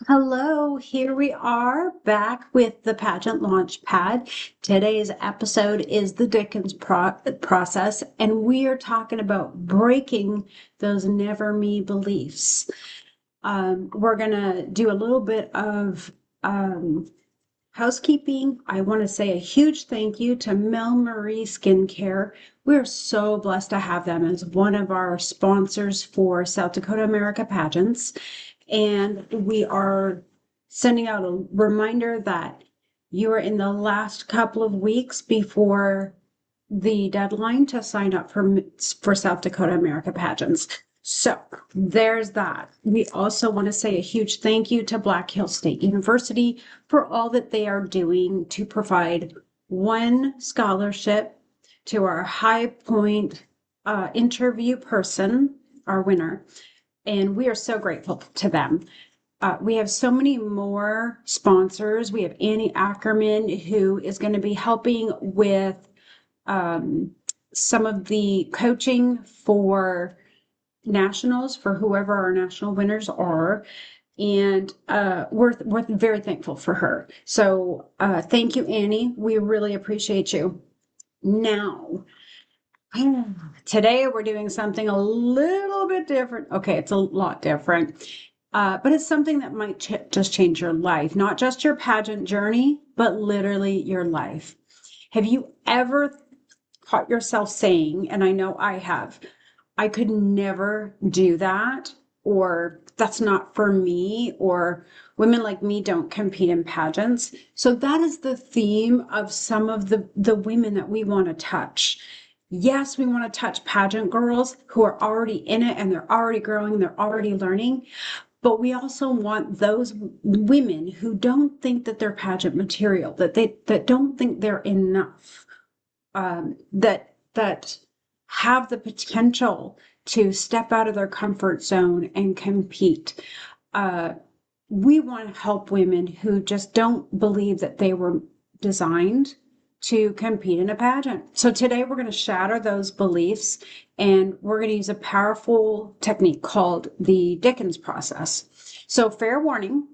Hello, here we are back with the Pageant Launchpad. Today's episode is the Dickens Process, and we are talking about breaking those never me beliefs. We're going to do a little bit of housekeeping. I want to say a huge thank you to Mel Marie Skincare. We're so blessed to have them as one of our sponsors for South Dakota America Pageants. And we are sending out a reminder that you are in the last couple of weeks before the deadline to sign up for South Dakota America Pageants. So there's that. We also want to say a huge thank you to Black Hills State University for all that they are doing to provide one scholarship to our High Point interview person, our winner. And we are so grateful to them. We have so many more sponsors. We have Annie Ackerman, who is going to be helping with some of the coaching for nationals, for whoever our national winners are. And we're very thankful for her. So thank you, Annie. We really appreciate you. Now, today we're doing something a little bit different. Okay, it's a lot different, but it's something that might just change your life, not just your pageant journey, but literally your life. Have you ever caught yourself saying, and I know I have, I could never do that, or that's not for me, or women like me don't compete in pageants? So that is the theme of some of the women that we want to touch. Yes, we want to touch pageant girls who are already in it and they're already growing, they're already learning. But we also want those women who don't think that they're pageant material, that don't think they're enough, that have the potential to step out of their comfort zone and compete. We want to help women who just don't believe that they were designed to compete in a pageant. So today we're going to shatter those beliefs, and we're going to use a powerful technique called the Dickens Process. So fair warning,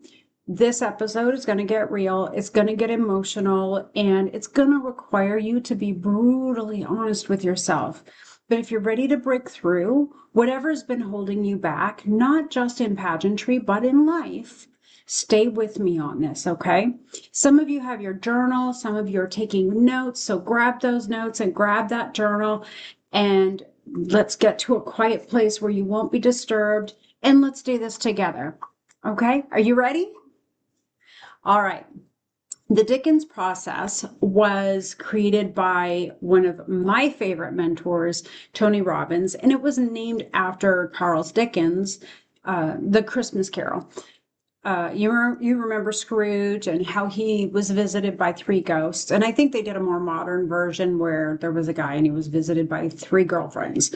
this episode is going to get real, it's going to get emotional, and it's going to require you to be brutally honest with yourself. But if you're ready to break through whatever's been holding you back, not just in pageantry, but in life, stay with me on this, okay? Some of you have your journal, some of you are taking notes, so grab those notes and grab that journal, and let's get to a quiet place where you won't be disturbed, and let's do this together, okay? Are you ready? All right. The Dickens Process was created by one of my favorite mentors, Tony Robbins, and it was named after Charles Dickens, The Christmas Carol. You remember Scrooge and how he was visited by three ghosts. And I think they did a more modern version where there was a guy and he was visited by three girlfriends,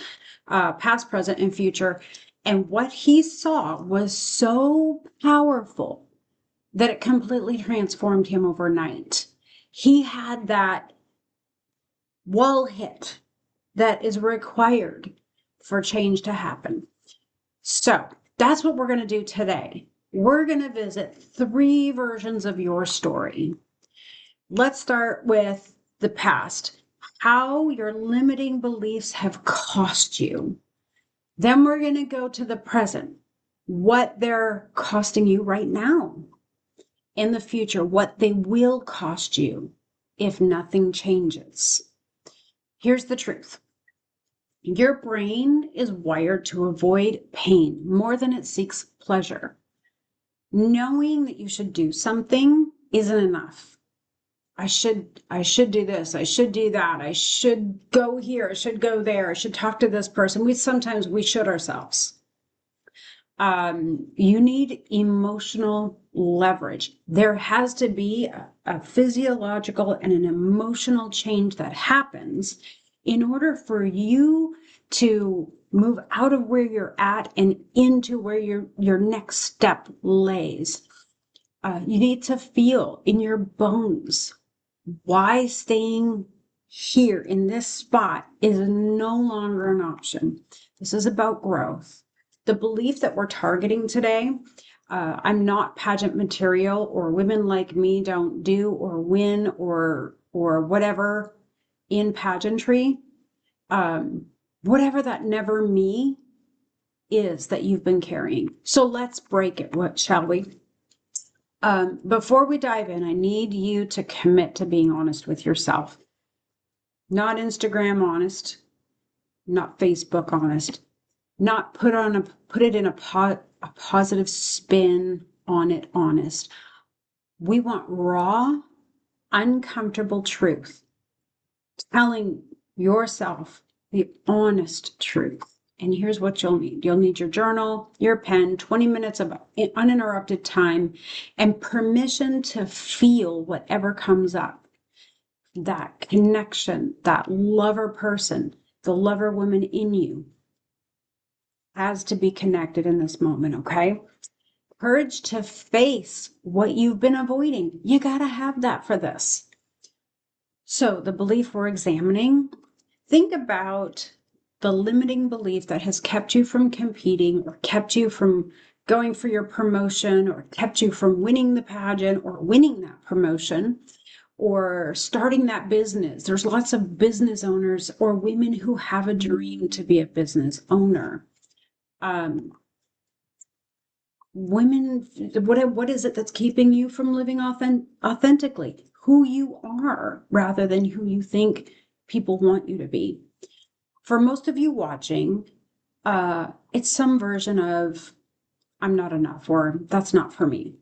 past, present, and future. And what he saw was so powerful that it completely transformed him overnight. He had that wall hit that is required for change to happen. So that's what we're going to do today. We're going to visit three versions of your story. Let's start with the past, how your limiting beliefs have cost you. Then we're going to go to the present, what they're costing you right now. In the future, what they will cost you if nothing changes. Here's the truth. Your brain is wired to avoid pain more than it seeks pleasure. Knowing that you should do something isn't enough. I should do this, I should do that, I should go here, I should go there, I should talk to this person. We should ourselves. You need emotional leverage. There has to be a physiological and an emotional change that happens in order for you to move out of where you're at and into where your next step lays. You need to feel in your bones why staying here in this spot is no longer an option. This is about growth. The belief that we're targeting today, I'm not pageant material, or women like me don't do or win or whatever in pageantry, whatever that never me is that you've been carrying. So let's break it, what shall we? Before we dive in, I need you to commit to being honest with yourself. Not Instagram honest, not Facebook honest, not put it in a positive spin on it honest. We want raw, uncomfortable truth. Telling yourself the honest truth. And here's what you'll need. You'll need your journal, your pen, 20 minutes of uninterrupted time, and permission to feel whatever comes up. That connection, that lover person, the lover woman in you has to be connected in this moment, okay? Courage to face what you've been avoiding. You got to have that for this. So the belief we're examining, think about the limiting belief that has kept you from competing, or kept you from going for your promotion, or kept you from winning the pageant or winning that promotion, or starting that business. There's lots of business owners or women who have a dream to be a business owner. Women, what is it that's keeping you from living authentically? Who you are rather than who you think people want you to be. For most of you watching, it's some version of I'm not enough, or that's not for me.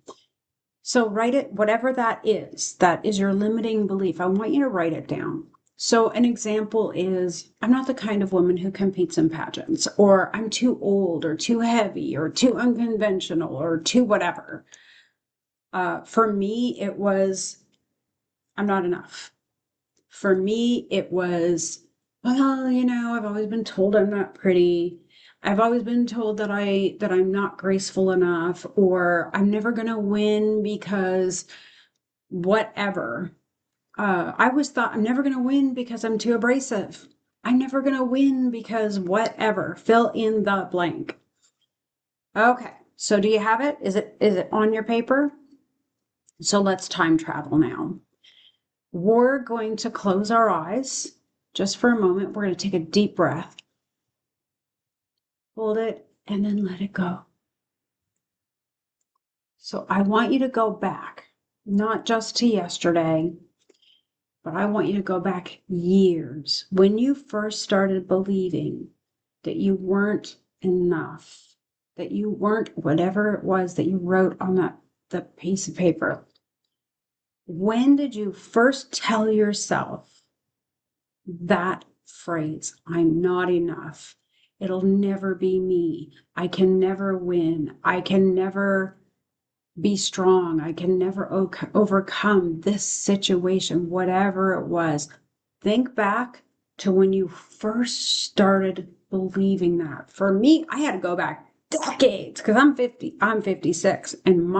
So write it, whatever that is your limiting belief. I want you to write it down. So an example is, I'm not the kind of woman who competes in pageants, or I'm too old, or too heavy, or too unconventional, or too whatever. For me, it was, I'm not enough. For me, it was, well, I've always been told I'm not pretty. I've always been told that I'm not graceful enough, or I'm never going to win because whatever. I always thought I'm never going to win because I'm too abrasive. I'm never going to win because whatever. Fill in the blank. Okay, so do you have it? Is it on your paper? So let's time travel now. We're going to close our eyes just for a moment. We're going to take a deep breath. Hold it and then let it go. So I want you to go back, not just to yesterday, but I want you to go back years. When you first started believing that you weren't enough, that you weren't whatever it was that you wrote on the piece of paper. When did you first tell yourself that phrase, I'm not enough? It'll never be me. I can never win. I can never be strong. I can never overcome this situation, whatever it was. Think back to when you first started believing that. For me, I had to go back decades because I'm 56, and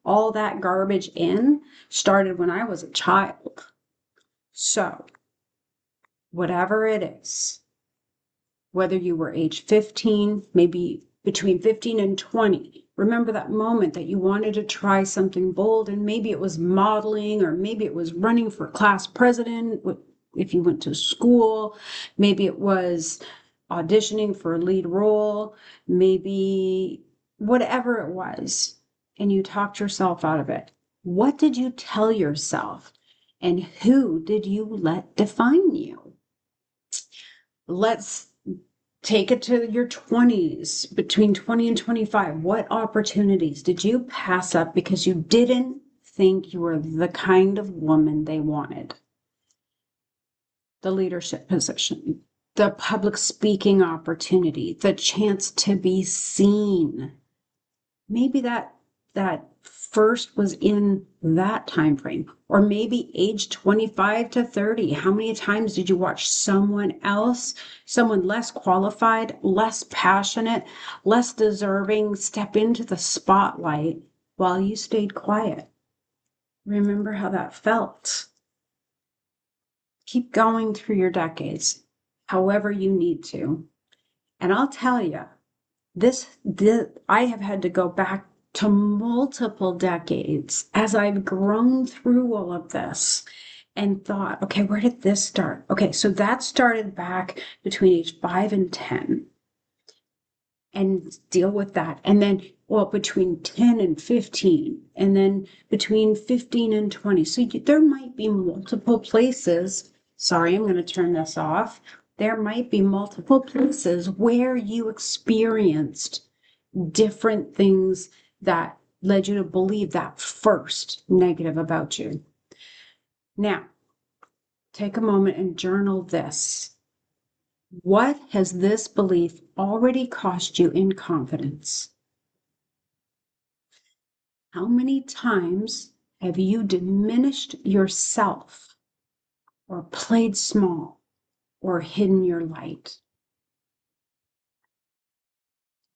all that garbage started when I was a child. So, whatever it is, whether you were age 15, maybe between 15 and 20, remember that moment that you wanted to try something bold, and maybe it was modeling, or maybe it was running for class president if you went to school, maybe it was auditioning for a lead role, maybe whatever it was, and you talked yourself out of it. What did you tell yourself, and who did you let define you? Let's take it to your 20s, between 20 and 25. What opportunities did you pass up because you didn't think you were the kind of woman they wanted. The leadership position, the public speaking opportunity, the chance to be seen. Maybe that first was in that time frame, or maybe age 25 to 30. How many times did you watch someone else, someone less qualified, less passionate, less deserving, step into the spotlight while you stayed quiet? Remember how that felt. Keep going through your decades, however you need to. And I'll tell you, I have had to go back to multiple decades as I've grown through all of this and thought, okay, where did this start? Okay, so that started back between age 5 and 10, and deal with that. And then, well, between 10 and 15, and then between 15 and 20. So there might be multiple places. Sorry, I'm going to turn this off. There might be multiple places where you experienced different things that led you to believe that first negative about you. Now, take a moment and journal this. What has this belief already cost you in confidence? How many times have you diminished yourself, or played small, or hidden your light?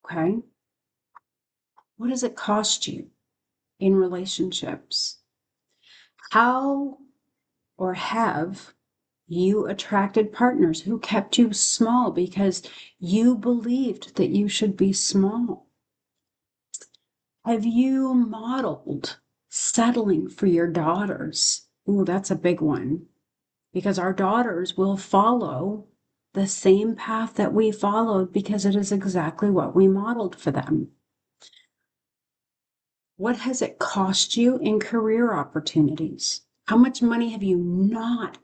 Okay? What does it cost you in relationships? How or have you attracted partners who kept you small because you believed that you should be small? Have you modeled settling for your daughters? Ooh, that's a big one, because our daughters will follow the same path that we followed because it is exactly what we modeled for them. What has it cost you in career opportunities? How much money have you not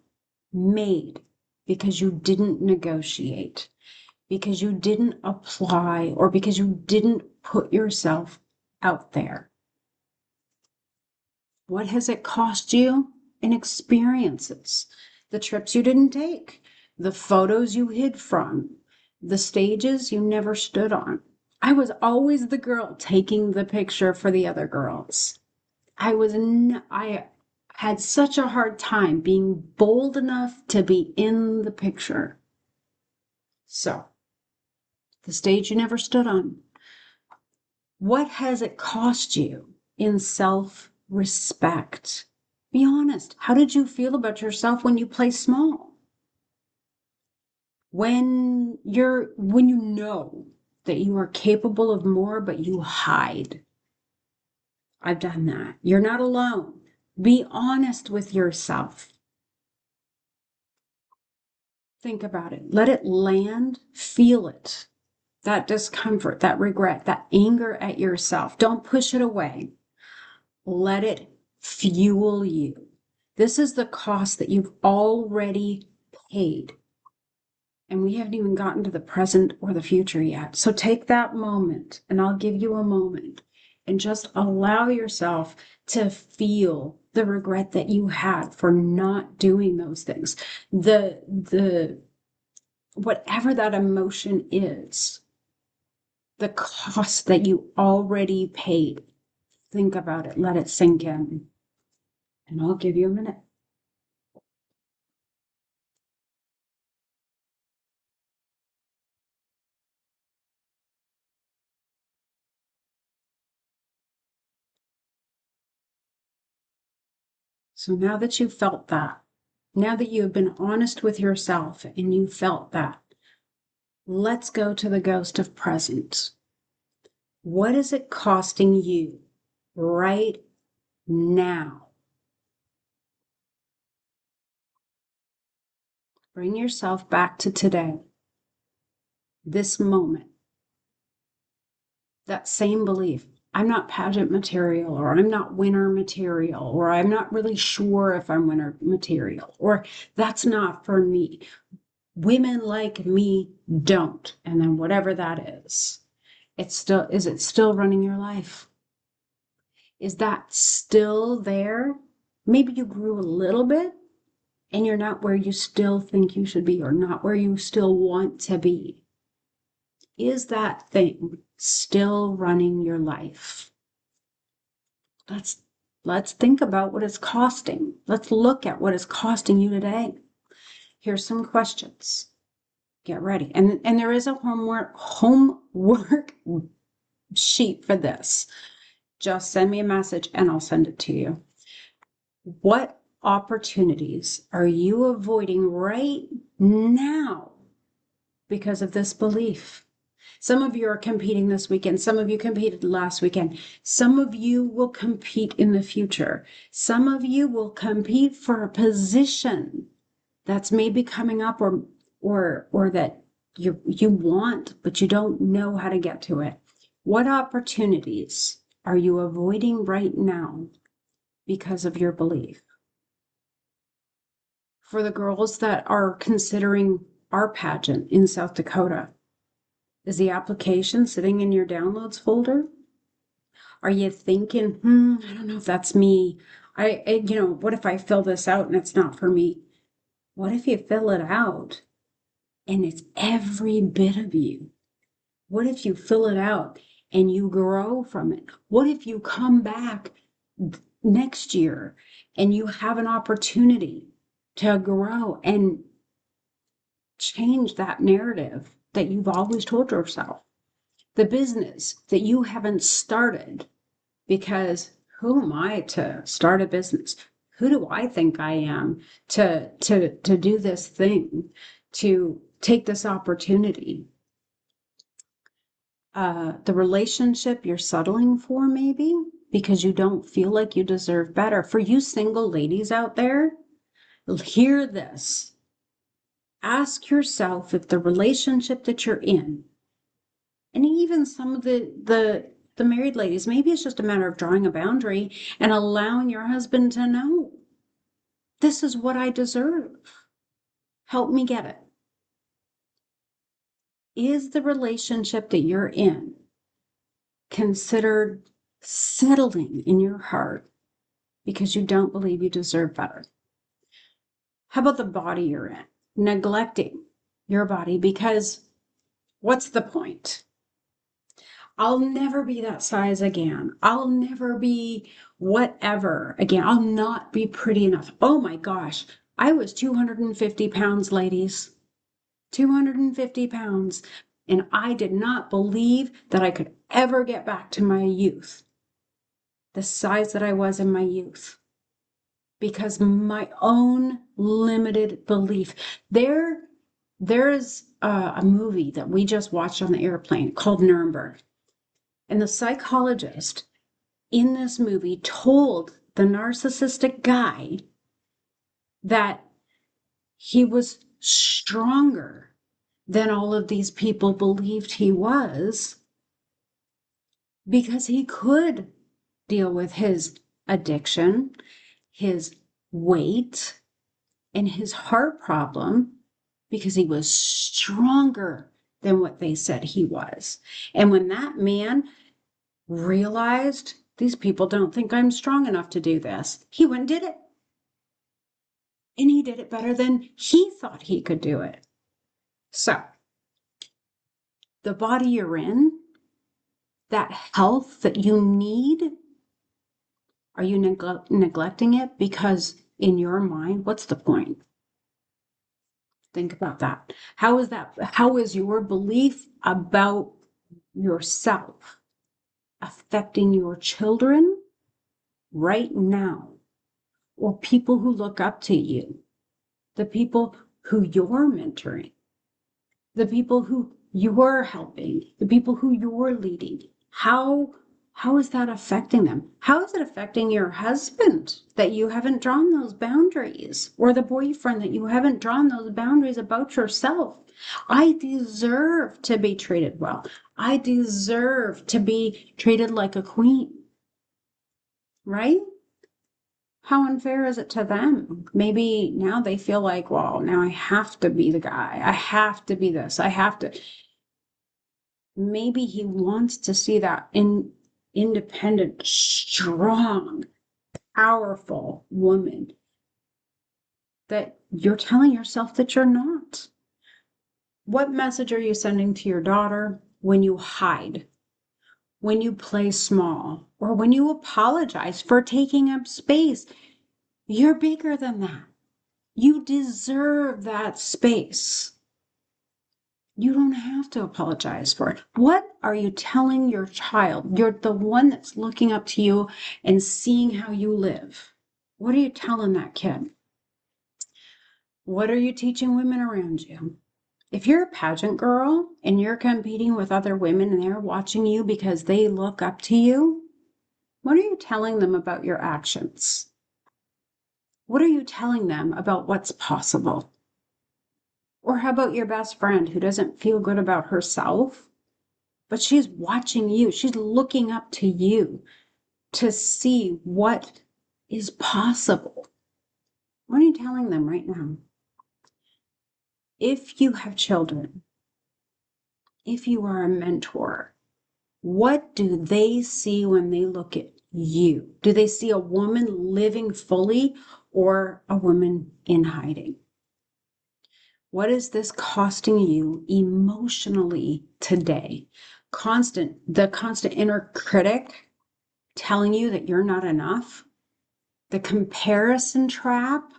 made because you didn't negotiate, because you didn't apply, or because you didn't put yourself out there? What has it cost you in experiences? The trips you didn't take, the photos you hid from, the stages you never stood on. I was always the girl taking the picture for the other girls. I had such a hard time being bold enough to be in the picture. So, the stage you never stood on. What has it cost you in self-respect? Be honest. How did you feel about yourself when you play small? When you know that you are capable of more, but you hide. I've done that. You're not alone. Be honest with yourself. Think about it. Let it land. Feel it. That discomfort, that regret, that anger at yourself. Don't push it away. Let it fuel you. This is the cost that you've already paid. And we haven't even gotten to the present or the future yet. So take that moment, and I'll give you a moment, and just allow yourself to feel the regret that you had for not doing those things. The whatever that emotion is, the cost that you already paid. Think about it. Let it sink in. And I'll give you a minute. So now that you've felt that, now that you have been honest with yourself and you felt that, let's go to the ghost of present. What is it costing you right now? Bring yourself back to today, this moment, that same belief. I'm not pageant material, or I'm not winner material, or I'm not really sure if I'm winner material, or that's not for me. Women like me don't. And then whatever that is, is it still running your life? Is that still there? Maybe you grew a little bit and you're not where you still think you should be, or not where you still want to be. Is that thing still running your life? Let's think about what it's costing. Let's look at what it's costing you today. Here's some questions. Get ready. And there is a homework sheet for this. Just send me a message and I'll send it to you. What opportunities are you avoiding right now because of this belief? Some of you are competing this weekend. Some of you competed last weekend. Some of you will compete in the future. Some of you will compete for a position that's maybe coming up, or that you want, but you don't know how to get to it. What opportunities are you avoiding right now because of your belief? For the girls that are considering our pageant in South Dakota, is the application sitting in your downloads folder? Are you thinking, I don't know if that's me. What if I fill this out and it's not for me? What if you fill it out and it's every bit of you? What if you fill it out and you grow from it? What if you come back next year and you have an opportunity to grow and change that narrative that you've always told yourself? The business that you haven't started because who am I to start a business? Who do I think I am to do this thing, to take this opportunity? The relationship you're settling for, maybe because you don't feel like you deserve better. For you single ladies out there, hear this. Ask yourself if the relationship that you're in, and even some of the married ladies, maybe it's just a matter of drawing a boundary and allowing your husband to know, this is what I deserve. Help me get it. Is the relationship that you're in considered settling in your heart because you don't believe you deserve better? How about the body you're in? Neglecting your body because what's the point? I'll never be that size again. I'll never be whatever again. I'll not be pretty enough. Oh my gosh. I was 250 pounds, ladies. 250 pounds. And I did not believe that I could ever get back to my youth, the size that I was in my youth, because my own limited belief. There's a movie that we just watched on the airplane called Nuremberg. And the psychologist in this movie told the narcissistic guy that he was stronger than all of these people believed he was because he could deal with his addiction, his weight, and his heart problem because he was stronger than what they said he was. And when that man realized these people don't think I'm strong enough to do this, he went and did it. And he did it better than he thought he could do it. So, the body you're in, that health that you need, are you neglecting it? Because in your mind, what's the point? Think about that. How is your belief about yourself affecting your children right now, or people who look up to you, the people who you're mentoring, the people who you're helping, the people who you're leading? How is that affecting them? How is it affecting your husband that you haven't drawn those boundaries, or the boyfriend that you haven't drawn those boundaries about yourself? I deserve to be treated well. I deserve to be treated like a queen, right? How unfair is it to them? Maybe now they feel like, well, now I have to be the guy. I have to be this. I have to. Maybe he wants to see that in independent, strong, powerful woman that you're telling yourself that you're not. What message are you sending to your daughter when you hide, when you play small, or when you apologize for taking up space? You're bigger than that. You deserve that space. You don't have to apologize for it. What are you telling your child? You're the one that's looking up to you and seeing how you live. What are you telling that kid? What are you teaching women around you? If you're a pageant girl and you're competing with other women and they're watching you because they look up to you, what are you telling them about your actions? What are you telling them about what's possible? Or how about your best friend who doesn't feel good about herself, but she's watching you, she's looking up to you to see what is possible? What are you telling them right now? If you have children, if you are a mentor, what do they see when they look at you? Do they see a woman living fully or a woman in hiding? What is this costing you emotionally today? The constant inner critic telling you that you're not enough, the comparison trap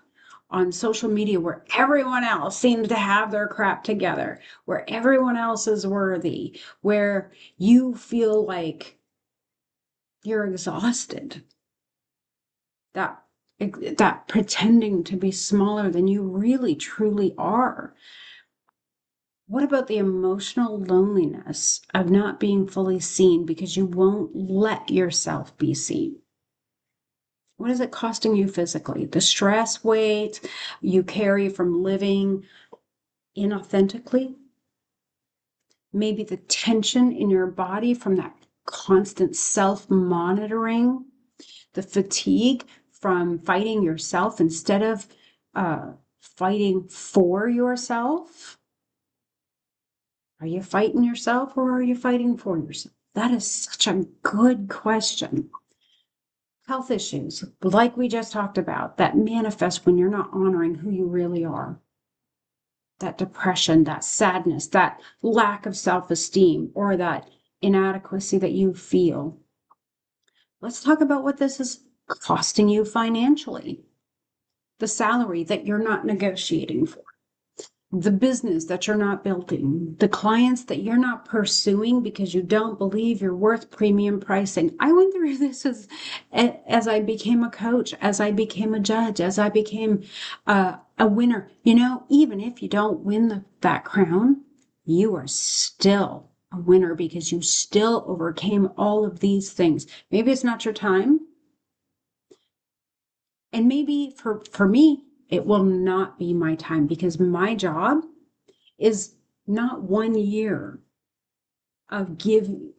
on social media where everyone else seems to have their crap together, where everyone else is worthy, where you feel like you're exhausted, that pretending to be smaller than you really truly are. What about the emotional loneliness of not being fully seen because you won't let yourself be seen? What is it costing you physically? The stress weight you carry from living inauthentically? Maybe the tension in your body from that constant self-monitoring, the fatigue from fighting yourself instead of fighting for yourself. Are you fighting yourself or are you fighting for yourself? That is such a good question. Health issues, like we just talked about, that manifest when you're not honoring who you really are. That depression, that sadness, that lack of self-esteem, or that inadequacy that you feel. Let's talk about what this is costing you financially. The salary that you're not negotiating for. The business that you're not building, the clients that you're not pursuing because you don't believe you're worth premium pricing. I went through this as I became a coach, as I became a judge, as I became a winner. You know, even if you don't win that crown, you are still a winner because you still overcame all of these things. Maybe it's not your time. And maybe for me, it will not be my time because my job is not 1 year of giving.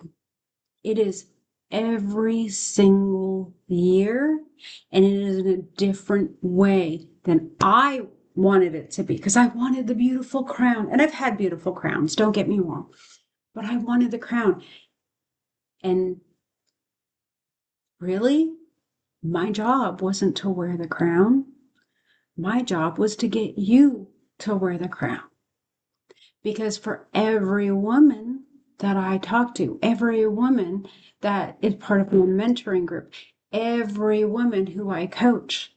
It is every single year, and it is in a different way than I wanted it to be because I wanted the beautiful crown. And I've had beautiful crowns, don't get me wrong, but I wanted the crown. And really, my job wasn't to wear the crown. My job was to get you to wear the crown. Because for every woman that I talk to, every woman that is part of my mentoring group, every woman who I coach,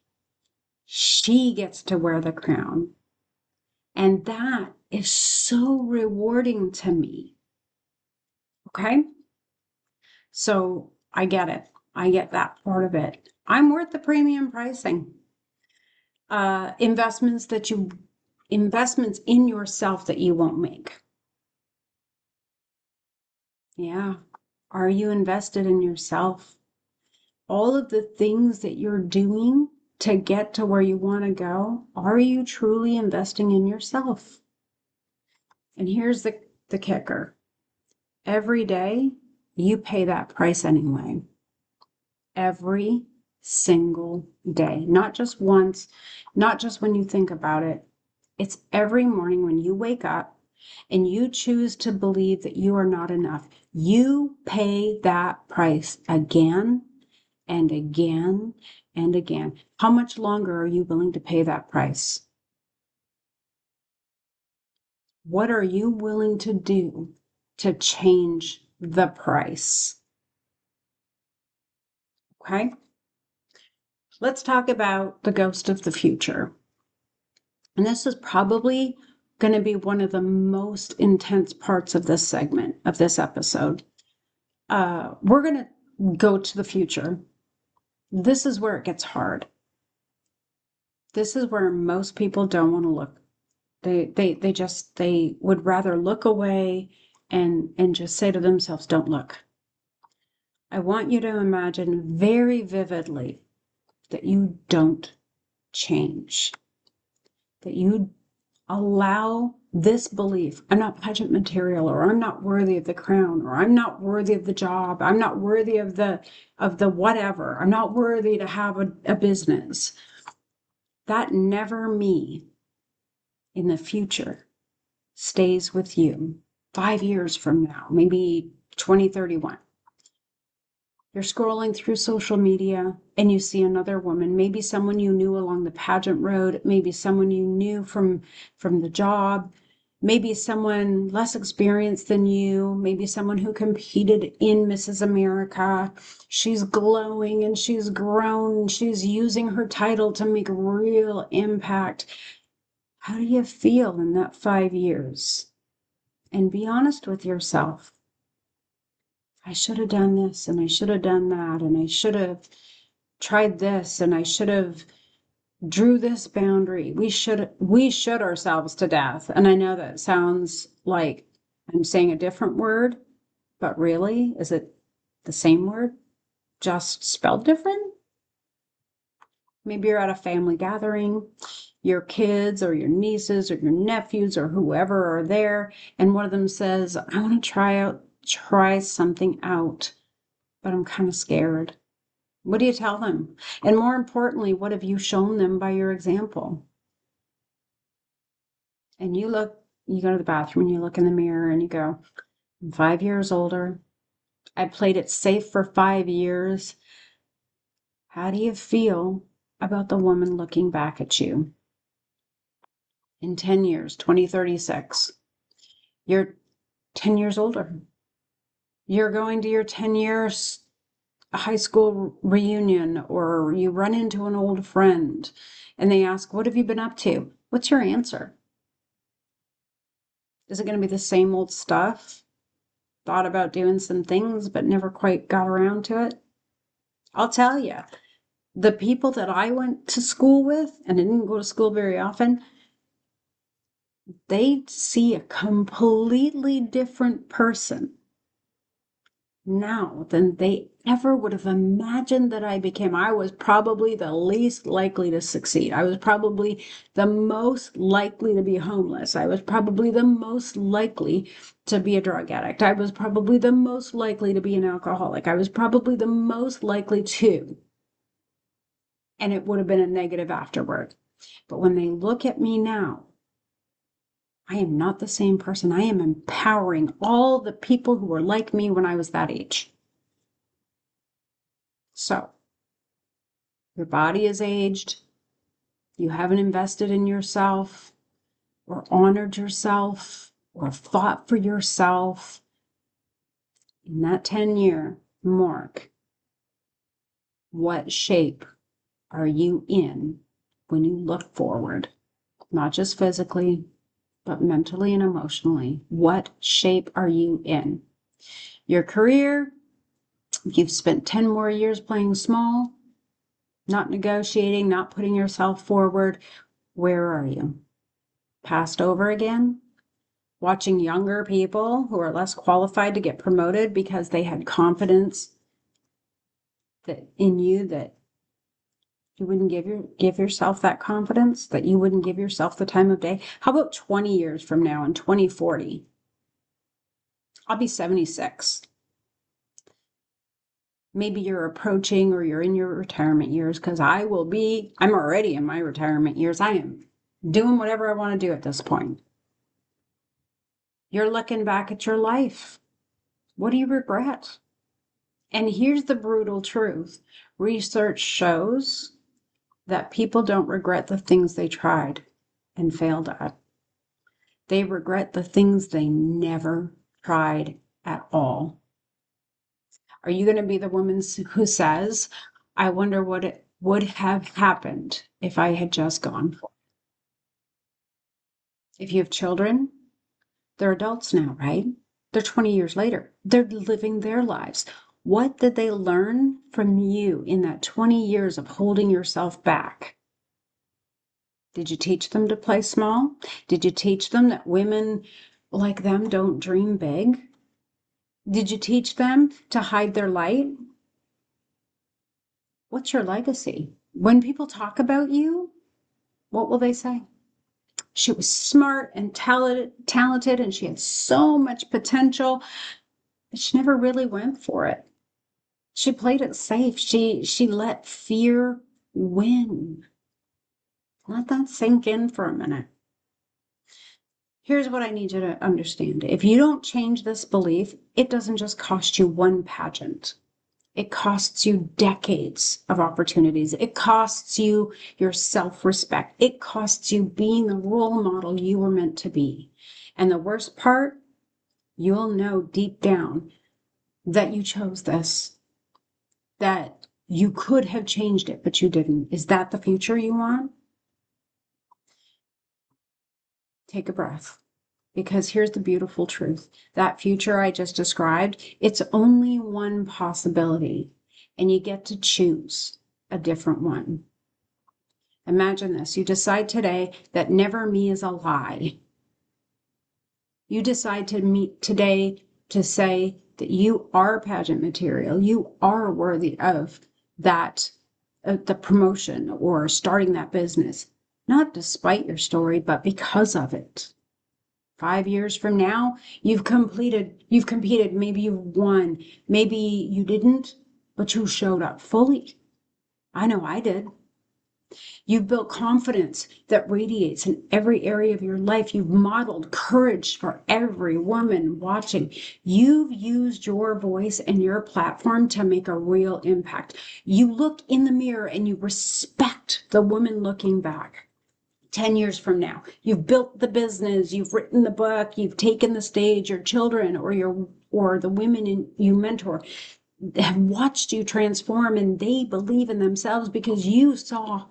she gets to wear the crown. And that is so rewarding to me. Okay? So I get it. I get that part of it. I'm worth the premium pricing. Investments in yourself that you won't make. Yeah. Are you invested in yourself? All of the things that you're doing to get to where you want to go, are you truly investing in yourself? And here's the kicker. Every day, you pay that price anyway. Every single day. Not just once, not just when you think about it. It's every morning when you wake up and you choose to believe that you are not enough. You pay that price again and again and again. How much longer are you willing to pay that price? What are you willing to do to change the price? Okay. Let's talk about the ghost of the future. And this is probably going to be one of the most intense parts of this segment, of this episode. We're going to go to the future. This is where it gets hard. This is where most people don't want to look. They would rather look away and just say to themselves, don't look. I want you to imagine very vividly that you don't change, that you allow this belief, I'm not pageant material, or I'm not worthy of the crown, or I'm not worthy of the job, I'm not worthy of the whatever, I'm not worthy to have a business. That never me in the future stays with you 5 years from now, maybe 2031. You're scrolling through social media and you see another woman, maybe someone you knew along the pageant road, maybe someone you knew from the job, maybe someone less experienced than you, maybe someone who competed in Mrs. America. She's glowing and she's grown, she's using her title to make real impact. How do you feel in that 5 years? And be honest with yourself. I should have done this and I should have done that and I should have tried this and I should have drew this boundary. We should ourselves to death. And I know that sounds like I'm saying a different word, but really, is it the same word, just spelled different? Maybe you're at a family gathering, your kids or your nieces or your nephews or whoever are there, and one of them says, I want to try something out, but I'm kind of scared. What do you tell them? And more importantly, what have you shown them by your example? And you go to the bathroom and you look in the mirror and you go, I'm 5 years older. I played it safe for 5 years. How do you feel about the woman looking back at you? In 10 years, 2036, you're 10 years older. You're going to your 10 years high school reunion, or you run into an old friend and they ask, what have you been up to? What's your answer? Is it going to be the same old stuff? Thought about doing some things, but never quite got around to it? I'll tell you, the people that I went to school with, and I didn't go to school very often, they see a completely different person now than they ever would have imagined that I became. I was probably the least likely to succeed. I was probably the most likely to be homeless. I was probably the most likely to be a drug addict. I was probably the most likely to be an alcoholic. I was probably the most likely to. And it would have been a negative afterward. But when they look at me now, I am not the same person. I am empowering all the people who were like me when I was that age. So, your body is aged. You haven't invested in yourself or honored yourself or fought for yourself. In that 10-year mark, what shape are you in when you look forward? Not just physically, but mentally and emotionally. What shape are you in? Your career, you've spent 10 more years playing small, not negotiating, not putting yourself forward. Where are you? Passed over again? Watching younger people who are less qualified to get promoted because they had confidence that in you, that you wouldn't give yourself that confidence, that you wouldn't give yourself the time of day. How about 20 years from now in 2040? I'll be 76. Maybe you're approaching or you're in your retirement years, because I'm already in my retirement years. I am doing whatever I want to do at this point. You're looking back at your life. What do you regret? And here's the brutal truth. Research shows that people don't regret the things they tried and failed at. They regret the things they never tried at all. Are you going to be the woman who says, I wonder what it would have happened if I had just gone for it? If you have children, they're adults now, right? They're 20 years later. They're living their lives. What did they learn from you in that 20 years of holding yourself back? Did you teach them to play small? Did you teach them that women like them don't dream big? Did you teach them to hide their light? What's your legacy? When people talk about you, what will they say? She was smart and talented, and she had so much potential, but she never really went for it. She played it safe. She let fear win. Let that sink in for a minute. Here's what I need you to understand. If you don't change this belief, it doesn't just cost you one pageant. It costs you decades of opportunities. It costs you your self-respect. It costs you being the role model you were meant to be. And the worst part, you'll know deep down that you chose this, that you could have changed it, but you didn't. Is that the future you want? Take a breath. Because here's the beautiful truth. That future I just described, it's only one possibility, and you get to choose a different one. Imagine this. You decide today that never me is a lie. You decide to meet today to say that you are pageant material. You are worthy of that, the promotion or starting that business, not despite your story, but because of it. 5 years from now, you've competed, maybe you've won, maybe you didn't, but you showed up fully. I know I did. You've built confidence that radiates in every area of your life. You've modeled courage for every woman watching. You've used your voice and your platform to make a real impact. You look in the mirror and you respect the woman looking back. 10 years from now, you've built the business, you've written the book, you've taken the stage, your children or the women you mentor have watched you transform, and they believe in themselves because you saw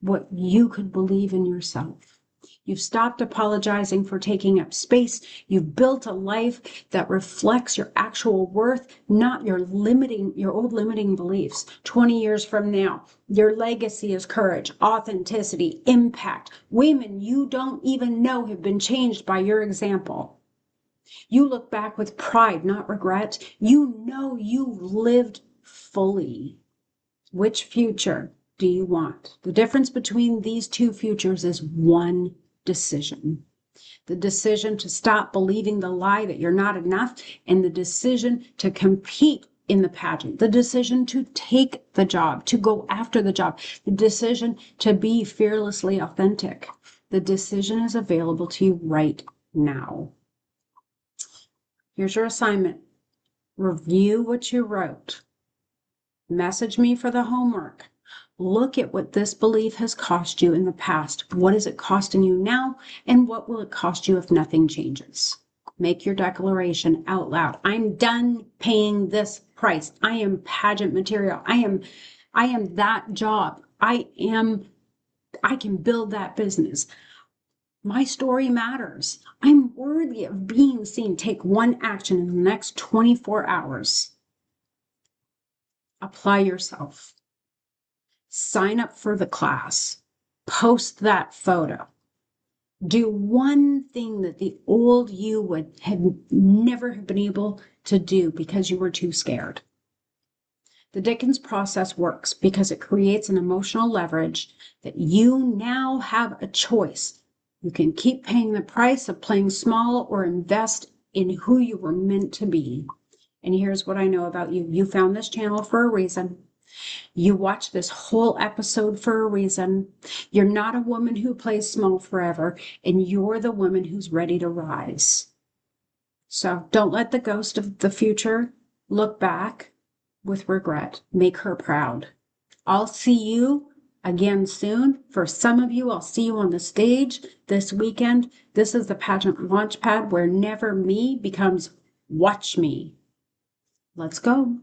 what you could believe in yourself. You've stopped apologizing for taking up space. You've built a life that reflects your actual worth, not your old limiting beliefs. 20 years from now, your legacy is courage, authenticity, impact. Women you don't even know have been changed by your example. You look back with pride, not regret. You know you lived fully. Which future do you want? The difference between these two futures is one decision. The decision to stop believing the lie that you're not enough, and the decision to compete in the pageant, the decision to take the job, to go after the job, the decision to be fearlessly authentic. The decision is available to you right now. Here's your assignment. Review what you wrote. Message me for the homework. Look at what this belief has cost you in the past. What is it costing you now? And what will it cost you if nothing changes? Make your declaration out loud. I'm done paying this price. I am pageant material. I am that job. I can build that business. My story matters. I'm worthy of being seen. Take one action in the next 24 hours. Apply yourself. Sign up for the class, post that photo, do one thing that the old you would have never have been able to do because you were too scared. The Dickens process works because it creates an emotional leverage that you now have a choice. You can keep paying the price of playing small or invest in who you were meant to be. And here's what I know about you. You found this channel for a reason. You watch this whole episode for a reason. You're not a woman who plays small forever, and you're the woman who's ready to rise. So don't let the ghost of the future look back with regret. Make her proud. I'll see you again soon. For some of you, I'll see you on the stage this weekend. This is the Pageant Launchpad, where Never Me becomes Watch Me. Let's go.